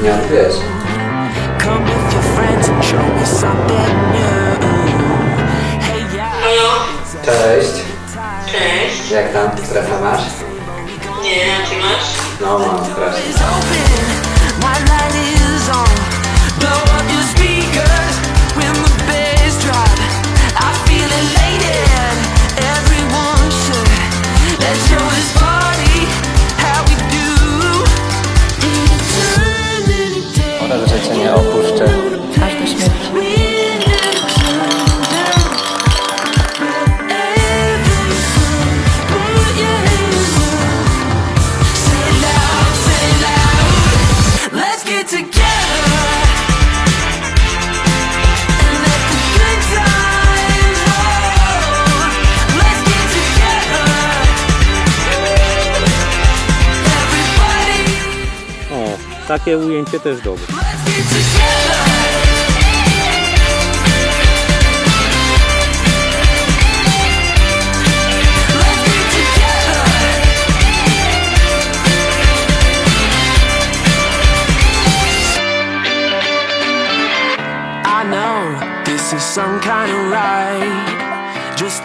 Nie odbierz. Cześć. Cześć. Jak tam? Stresa masz? Nie, a ty masz? No mam strasznie. Może, że cię nie opuszczę. Aż do śmierci. O, takie ujęcie też dobre. I know this is some kind of ride. Just